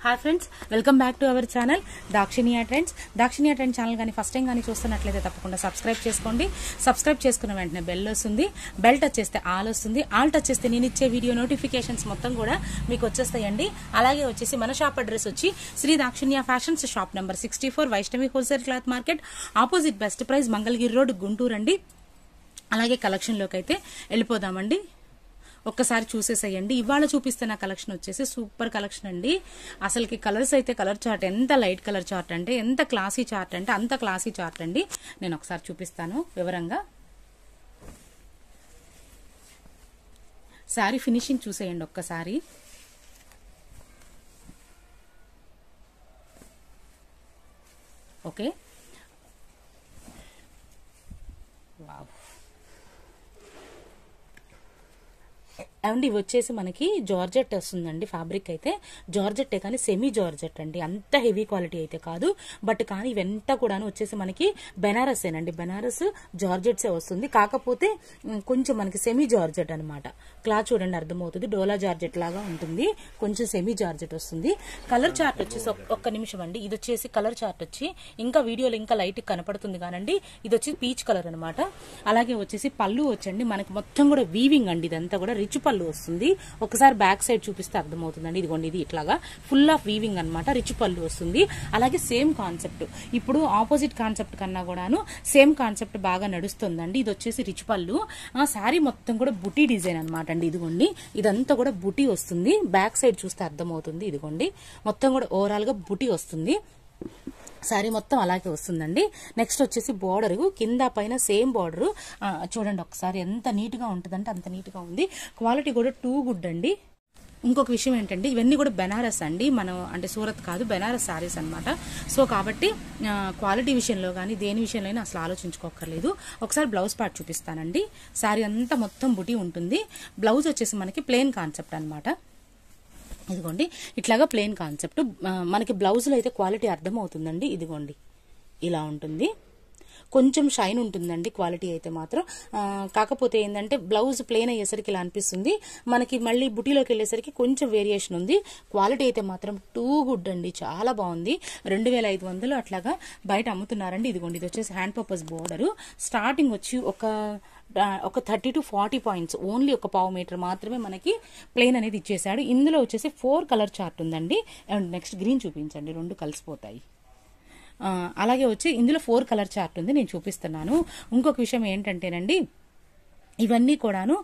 Hi friends, welcome back to our channel Dakshiniya trends. Dakshiniya trend channel కానీ first time కానీ చూస్తున్నట్లయితే తప్పకుండా సబ్స్క్రైబ్ చేసుకోండి. సబ్స్క్రైబ్ చేసుకున్న వెంటనే బెల్ వస్తుంది. బెల్ టచ్ చేస్తే ఆల్ వస్తుంది. ఆల్ టచ్ చేస్తే నేను ఇచ్చే వీడియో నోటిఫికేషన్స్ మొత్తం కూడా మీకు వచ్చేస్తాయండి. అలాగే వచ్చేసి మన షాప్ అడ్రస్ వచ్చి Shri Dakshiniya fashions, shop number 64, Vaishnavi wholesale cloth market, opposite Best Price, Mangalagiri road, Guntur అండి. అలాగే కలెక్షన్లోకి అయితే వెళ్ళిపోదామండి. ఒక్కసారి చూసేసేయండి. ఇవాళ చూపిస్తున్న కలెక్షన్ వచ్చేసి సూపర్ కలెక్షన్ అండి. అసలుకి కలర్స్ అయితే కలర్ చార్ట్ ఎంత లైట్ కలర్ చార్ట్ అంటే ఎంత క్లాసీ చార్ట్ అంటే అంత క్లాసీ చార్ట్ అండి. నేను ఒకసారి చూపిస్తాను వివరంగా. సారీ ఫినిషింగ్ చూసేయండి ఒక్కసారి. Okay, wow. అండ్ ఇవి వచ్చేసి మనకి జార్జెట్ వస్తుందండి. ఫ్యాబ్రిక్ అయితే జార్జెట్టే కానీ సెమీ జార్జెట్ అండి. అంత హెవీ క్వాలిటీ అయితే కాదు. బట్ కానీ ఇవంతా కూడా వచ్చేసి మనకి బెనారసేనండి. బెనారస్ జార్జెట్సే వస్తుంది. కాకపోతే కొంచెం మనకి సెమీ జార్జెట్ అనమాట. క్లాత్ చూడండి అర్థమవుతుంది. డోలా జార్జెట్ లాగా ఉంటుంది. కొంచెం సెమీ జార్జెట్ వస్తుంది. కలర్ చార్ట్ వచ్చేసి ఒక్క నిమిషం అండి. ఇది వచ్చేసి కలర్ చార్ట్ వచ్చి ఇంకా వీడియోలో ఇంకా లైట్ కనపడుతుంది కానండి. ఇది వచ్చి పీచ్ కలర్ అనమాట. అలాగే వచ్చేసి పళ్ళు వచ్చండి మనకి మొత్తం కూడా వీవింగ్ అండి. ఇదంతా కూడా రిచ్ పళ్ళు వస్తుంది. ఒకసారి బ్యాక్ సైడ్ చూపిస్తే అర్థమవుతుందండి. ఇదిగోండి, ఇది ఇట్లాగా ఫుల్ ఆఫ్ వీవింగ్ అనమాట. రిచ్ పళ్ళు వస్తుంది. అలాగే సేమ్ కాన్సెప్ట్, ఇప్పుడు ఆపోజిట్ కాన్సెప్ట్ కన్నా కూడాను సేమ్ కాన్సెప్ట్ బాగా నడుస్తుందండి. ఇది వచ్చేసి రిచ్ పళ్ళు. శారీ మొత్తం కూడా బుటీ డిజైన్ అనమాట అండి. ఇదిగోండి, ఇదంతా కూడా బుటీ వస్తుంది. బ్యాక్ సైడ్ చూస్తే అర్థమవుతుంది. ఇదిగోండి, మొత్తం కూడా ఓవరాల్ గా బుటీ వస్తుంది. శారీ మొత్తం అలాగే వస్తుందండి. నెక్స్ట్ వచ్చేసి బోర్డర్ కింద పైన సేమ్ బోర్డర్ చూడండి ఒకసారి ఎంత నీట్ గా ఉంటుందంటే అంత నీట్ గా ఉంది. క్వాలిటీ కూడా టూ గుడ్ అండి. ఇంకొక విషయం ఏంటంటే ఇవన్నీ కూడా బెనారస్ అండి. మనం అంటే సూరత్ కాదు, బెనారస్ శారీస్ అనమాట. సో కాబట్టి క్వాలిటీ విషయంలో కానీ దేని విషయంలో అసలు ఆలోచించుకోకర్లేదు. ఒకసారి బ్లౌజ్ పార్ట్ చూపిస్తానండి. శారీ అంతా మొత్తం బుటీ ఉంటుంది. బ్లౌజ్ వచ్చేసి మనకి ప్లెయిన్ కాన్సెప్ట్ అనమాట. ఇదిగోండి, ఇట్లాగా ప్లెయిన్ కాన్సెప్ట్. మనకి బ్లౌజ్లో అయితే క్వాలిటీ అర్థమవుతుందండి. ఇదిగోండి, ఇలా ఉంటుంది. కొంచెం షైన్ ఉంటుందండి క్వాలిటీ అయితే మాత్రం. కాకపోతే ఏంటంటే బ్లౌజ్ ప్లెయిన్ అయ్యేసరికి ఇలా అనిపిస్తుంది. మనకి మళ్ళీ బుటీలోకి వెళ్ళేసరికి కొంచెం వేరియేషన్ ఉంది. క్వాలిటీ అయితే మాత్రం టూ గుడ్ అండి. చాలా బాగుంది. 2500 అట్లాగా బయట అమ్ముతున్నారండి. ఇదిగోండి, ఇది వచ్చేసి హ్యాండ్ పర్పస్ బోర్డరు. స్టార్టింగ్ వచ్చి ఒక 30 to 40 పాయింట్స్, ఓన్లీ ఒక పావు మీటర్ మాత్రమే మనకి ప్లెయిన్ అనేది ఇచ్చేసాడు. ఇందులో వచ్చేసి 4 కలర్ చార్ట్ ఉందండి. అండ్ నెక్స్ట్ గ్రీన్ చూపించండి, రెండు కలిసిపోతాయి. అలాగే వచ్చి ఇందులో 4 కలర్ చార్ట్ ఉంది, నేను చూపిస్తున్నాను. ఇంకొక విషయం ఏంటంటేనండి, ఇవన్నీ కూడాను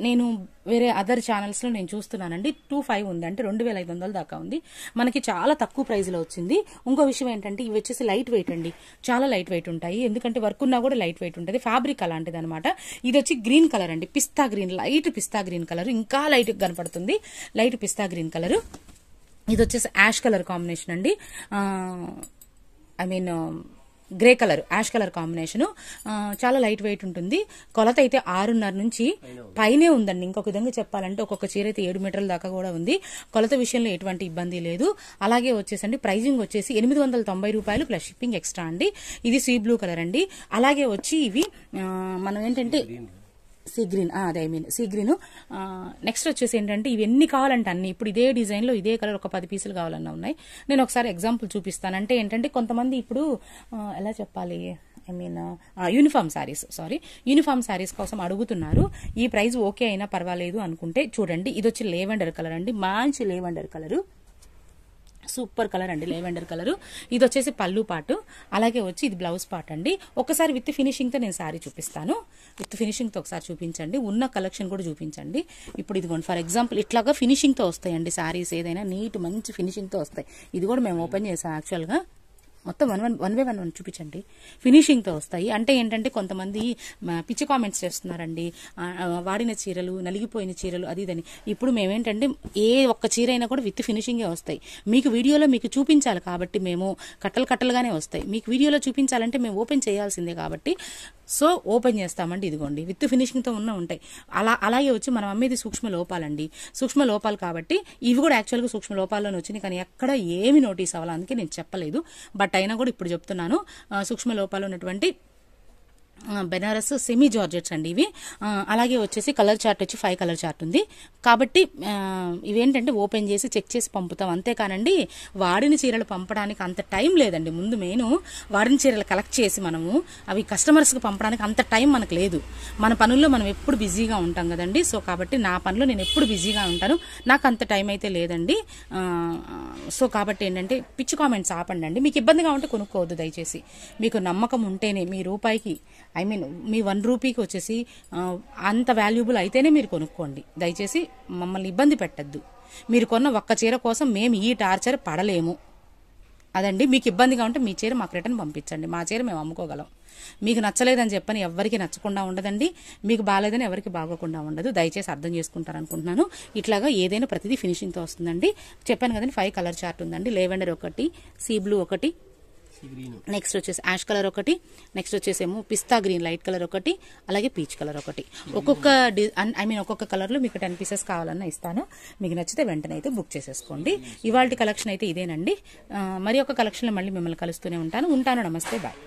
నేను వేరే అదర్ ఛానల్స్లో నేను చూస్తున్నానండి. 25 ఉంది, అంటే 2500 దాకా ఉంది. మనకి చాలా తక్కువ ప్రైస్లో వచ్చింది. ఇంకో విషయం ఏంటంటే ఇవి వచ్చేసి లైట్ వెయిట్ అండి. చాలా లైట్ వెయిట్ ఉంటాయి. ఎందుకంటే వర్క్ ఉన్నా కూడా లైట్ వెయిట్ ఉంటుంది. ఫ్యాబ్రిక్ అలాంటిది అనమాట. ఇది వచ్చి గ్రీన్ కలర్ అండి. పిస్తా గ్రీన్, లైట్ పిస్తా గ్రీన్ కలర్. ఇంకా లైట్ కనపడుతుంది. లైట్ పిస్తా గ్రీన్ కలర్. ఇది వచ్చేసి యాష్ కలర్ కాంబినేషన్ అండి. Grey colour, ash colour combination. చాలా లైట్ వెయిట్ ఉంటుంది. కొలత అయితే 6.5 నుంచి పైనే ఉందండి. ఇంకొక విధంగా చెప్పాలంటే ఒక్కొక్క చీర అయితే 7 మీటర్ల దాకా కూడా ఉంది. కొలత విషయంలో ఎటువంటి ఇబ్బంది లేదు. అలాగే వచ్చేసండి ప్రైజింగ్ వచ్చేసి 890 రూపాయలు ప్లస్ షిప్పింగ్ ఎక్స్ట్రా అండి. ఇది సీ బ్లూ కలర్ అండి. అలాగే వచ్చి ఇవి మనం ఏంటంటే sea green, sea green. Next వచ్చేసి ఏంటంటే ఇవి ఎన్ని కావాలంటే అన్ని, ఇప్పుడు ఇదే డిజైన్ లో ఇదే కలర్ ఒక 10 పీసులు కావాలన్నా ఉన్నాయి. నేను ఒకసారి ఎగ్జాంపుల్ చూపిస్తాను. అంటే ఏంటంటే కొంతమంది ఇప్పుడు ఎలా చెప్పాలి, యూనిఫామ్ శారీస్ కోసం అడుగుతున్నారు. ఈ ప్రైస్ ఓకే అయినా పర్వాలేదు అనుకుంటే చూడండి, ఇది వచ్చి లేవెండర్ కలర్ అండి. మంచి లేవెండర్ కలరు, సూపర్ కలర్ అండి, లేవెండర్ కలర్. ఇది వచ్చేసి పళ్ళు పాటు. అలాగే వచ్చి ఇది బ్లౌజ్ పార్ట్ అండి. ఒకసారి విత్ ఫినిషింగ్ తో నేను శారీ చూపిస్తాను. విత్ ఫినిషింగ్ తో ఒకసారి చూపించండి. ఉన్న కలెక్షన్ కూడా చూపించండి. ఇప్పుడు ఇదిగోండి, ఫర్ ఎగ్జాంపుల్ ఇట్లాగా ఫినిషింగ్ తో వస్తాయండి శారీస్. ఏదైనా నీట్ మంచి ఫినిషింగ్ తో వస్తాయి. ఇది కూడా మేము ఓపెన్ చేసాం యాక్చువల్ గా. మొత్తం వన్ బై వన్ చూపించండి. ఫినిషింగ్ తో వస్తాయి. అంటే ఏంటంటే కొంతమంది పిచ్చి కామెంట్స్ చేస్తున్నారండి, వాడిన చీరలు, నలిగిపోయిన చీరలు, అది ఇదని. ఇప్పుడు మేమేంటంటే ఏ ఒక్క చీర అయినా కూడా విత్ ఫినిషింగే వస్తాయి. మీకు వీడియోలో మీకు చూపించాలి కాబట్టి మేము కట్టలుగానే వస్తాయి. మీకు వీడియోలో చూపించాలంటే మేము ఓపెన్ చేయాల్సిందే కాబట్టి సో ఓపెన్ చేస్తామండి. ఇదిగోండి, విత్ ఫినిషింగ్ తో ఉంటాయి. అలాగే వచ్చి మనం అమ్మేది సూక్ష్మ లోపాలండి. సూక్ష్మ లోపాలు కాబట్టి ఇవి కూడా యాక్చువల్గా సూక్ష్మ లోపాల్లోనే వచ్చినాయి. కానీ ఎక్కడ ఏమి నోటీస్ అవ్వాలి, అందుకే నేను చెప్పలేదు. బట్ అయినా కూడా ఇప్పుడు చెప్తున్నాను, సూక్ష్మ లోపాలు ఉన్నటువంటి బెనారస్ సెమీ జార్జెట్స్ అండి ఇవి. అలాగే వచ్చేసి కలర్ చార్ట్ వచ్చి 5 కలర్ చార్ట్ ఉంది కాబట్టి ఇవేంటంటే ఓపెన్ చేసి చెక్ చేసి పంపుతాం అంతేకానండి వాడిన చీరలు పంపడానికి అంత టైం లేదండి. ముందు మెయిన్ వాడిన చీరలు కలెక్ట్ చేసి మనము అవి కస్టమర్స్కి పంపడానికి అంత టైం మనకు లేదు. మన పనుల్లో మనం ఎప్పుడు బిజీగా ఉంటాం కదండి. సో కాబట్టి నా పనిలో నేను ఎప్పుడు బిజీగా ఉంటాను, నాకు అంత టైం అయితే లేదండి. సో కాబట్టి ఏంటంటే పిచ్చి కామెంట్స్ ఆపండి అండి. మీకు ఇబ్బందిగా ఉంటే కొనుక్కోవద్దు దయచేసి. మీకు నమ్మకం ఉంటేనే మీ రూపాయికి మీ 1 రూపీకి వచ్చేసి అంత వాల్యుబుల్ అయితేనే మీరు కొనుక్కోండి. దయచేసి మమ్మల్ని ఇబ్బంది పెట్టద్దు. మీరు కొన్న ఒక్క చీర కోసం మేము ఈ టార్చర్ పడలేము అదండి. మీకు ఇబ్బందిగా ఉంటే మీ చీర మాకు రిటర్న్ పంపించండి, మా చీర మేము అమ్ముకోగలం. మీకు నచ్చలేదని చెప్పని ఎవరికి నచ్చకుండా ఉండదండి, మీకు బాగాలేదని ఎవరికి బాగోకుండా ఉండదు. దయచేసి అర్థం చేసుకుంటారనుకుంటున్నాను. ఇట్లాగా ఏదైనా ప్రతిదీ ఫినిషింగ్తో వస్తుందండి. చెప్పాను కదండి 5 కలర్ చార్ట్ ఉందండి. లెవెండర్ ఒకటి, సీ బ్లూ ఒకటి, నెక్స్ట్ వచ్చేసి యాష్ కలర్ ఒకటి, నెక్స్ట్ వచ్చేసేమో పిస్తా గ్రీన్ లైట్ కలర్ ఒకటి, అలాగే పీచ్ కలర్ ఒకటి. ఒక్కొక్క కలర్లో మీకు 10 పీసెస్ కావాలన్నా ఇస్తాను. మీకు నచ్చితే వెంటనే అయితే బుక్ చేసేసుకోండి. ఇవాళ కలెక్షన్ అయితే ఇదేనండి. మరి ఒక కలెక్షన్లో మళ్ళీ మిమ్మల్ని కలుస్తూనే ఉంటాను. నమస్తే, బాయ్.